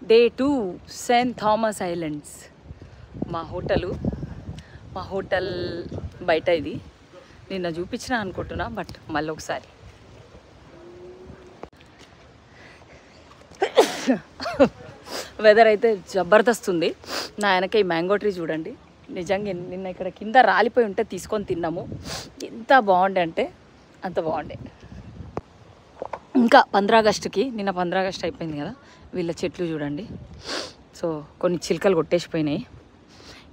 Day 2 Saint Thomas islands. మా hotel బయట ఇది నిన్న చూపించిన అనుకుంటున్నా, బట్ మళ్ళీ ఒకసారి. వెదర్ అయితే జబర్దస్త్ ఉంది. నా వెనక ఈ మ్యాంగో ట్రీ చూడండి. నిజంగా నిన్న ఇక్కడ కింద రాలిపోయి ఉంటే తీసుకొని తిన్నాము. ఎంత బాగుండే అంటే అంత బాగుండే. ఇంకా 15 ఆగస్టుకి, నిన్న 15 ఆగస్టు అయిపోయింది కదా, వీళ్ళ చెట్లు చూడండి. సో కొన్ని చిలుకలు కొట్టేసిపోయినాయి.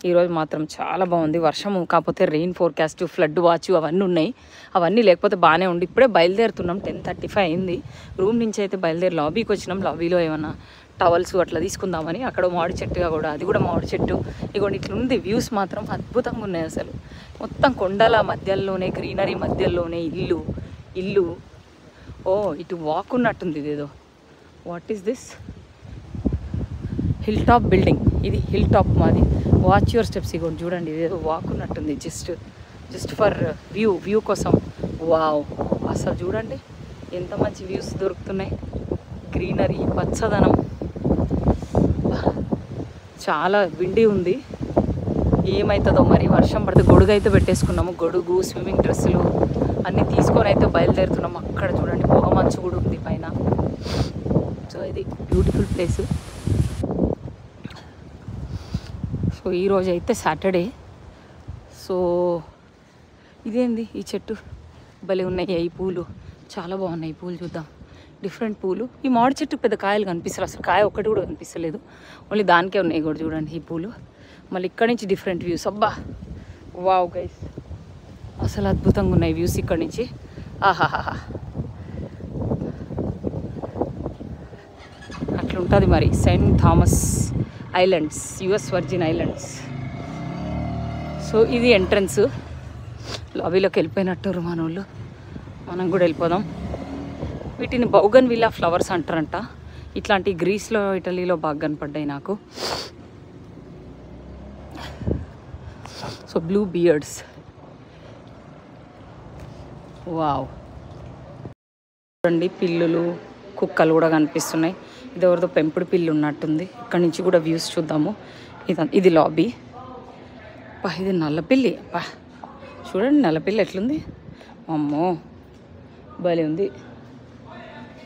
ఈరోజు మాత్రం చాలా బాగుంది. వర్షము కాకపోతే రెయిన్ ఫోర్కాస్ట్, ఫ్లడ్ వాచ్ అవన్నీ ఉన్నాయి. అవన్నీ లేకపోతే బాగానే ఉండి ఇప్పుడే బయలుదేరుతున్నాం. 10:35 అయింది. రూమ్ నుంచి అయితే బయలుదేరి లాబీకి వచ్చినాం. లాబీలో ఏమన్నా టవల్స్ అట్లా తీసుకుందామని. అక్కడ మామిడి చెట్టుగా కూడా, అది కూడా మామిడి చెట్టు. ఇగోండి ఇట్లుంది. వ్యూస్ మాత్రం అద్భుతంగా ఉన్నాయి అసలు. మొత్తం కొండల మధ్యలోనే, గ్రీనరీ మధ్యలోనే ఇల్లు. ఓ ఇటు వాక్ ఉన్నట్టుంది ఇదేదో. What is this? Hill top building. ఇది హిల్ టాప్ మాది. Watch your steps. ఇగోండి చూడండి, ఇదేదో వాక్ ఉన్నట్టుంది. జస్ట్ ఫర్ వ్యూ కోసం. వావ్, అసలు చూడండి ఎంత మంచి వ్యూస్ దొరుకుతున్నాయి. గ్రీనరీ, పచ్చదనం. చాలా విండి ఉంది. ఏమవుతుందో మరి, వర్షం పడితే గొడుగు అయితే పెట్టేసుకున్నాము. గొడుగు, స్విమ్మింగ్ డ్రెస్సులు అన్నీ తీసుకొని అయితే బయలుదేరుతున్నాము. అక్కడ చూడండి పొగ మంచు కూడా ఉంది పైన. సో ఇది బ్యూటిఫుల్ ప్లేస్. సో ఈరోజు అయితే సాటర్డే. సో ఇదేంది ఈ చెట్టు, భలే ఉన్నాయి. ఈ పూలు చాలా బాగున్నాయి. ఈ పూలు చూద్దాం, డిఫరెంట్ పూలు. ఈ మామిడి చెట్టు పెద్ద కాయలు కనిపిస్తారు, అసలు కాయ ఒక్కటి కూడా కనిపిస్తలేదు. ఓన్లీ దానికే ఉన్నాయి కూడా చూడండి ఈ పూలు. మళ్ళీ ఇక్కడ నుంచి డిఫరెంట్ వ్యూస్. అబ్బా వావ్ గైస్, అసలు అద్భుతంగా ఉన్నాయి వ్యూస్ ఇక్కడ నుంచి. ఆహాహా, అట్లుంటుంది మరి Saint Thomas islands, US virgin islands. So ఇది ఎంట్రన్స్. లాబీలోకి వెళ్ళిపోయినట్టు మన వాళ్ళు. మనం కూడా వెళ్ళిపోదాం. వీటిని బౌగన్ విల్లా ఫ్లవర్స్ అంటారంట. ఇట్లాంటి గ్రీస్లో, ఇటలీలో బాగా కనపడ్డాయి నాకు. So blue beards. వావ్, చూడండి పిల్లులు, కుక్కలు కూడా కనిపిస్తున్నాయి. ఇది ఎవరిదో పెంపుడు పిల్లి ఉన్నట్టుంది. ఇక్కడ నుంచి కూడా వ్యూస్ చూద్దాము. ఇది లాబీ. ఇది నల్లపిల్లి. చూడండి నల్లపిల్లి ఎట్లుంది. అమ్మో భలే ఉంది.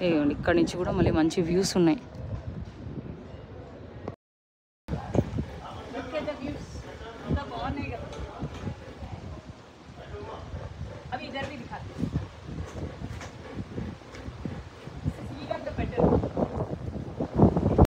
ఇవ్వండి ఇక్కడ నుంచి కూడా మళ్ళీ మంచి వ్యూస్ ఉన్నాయి.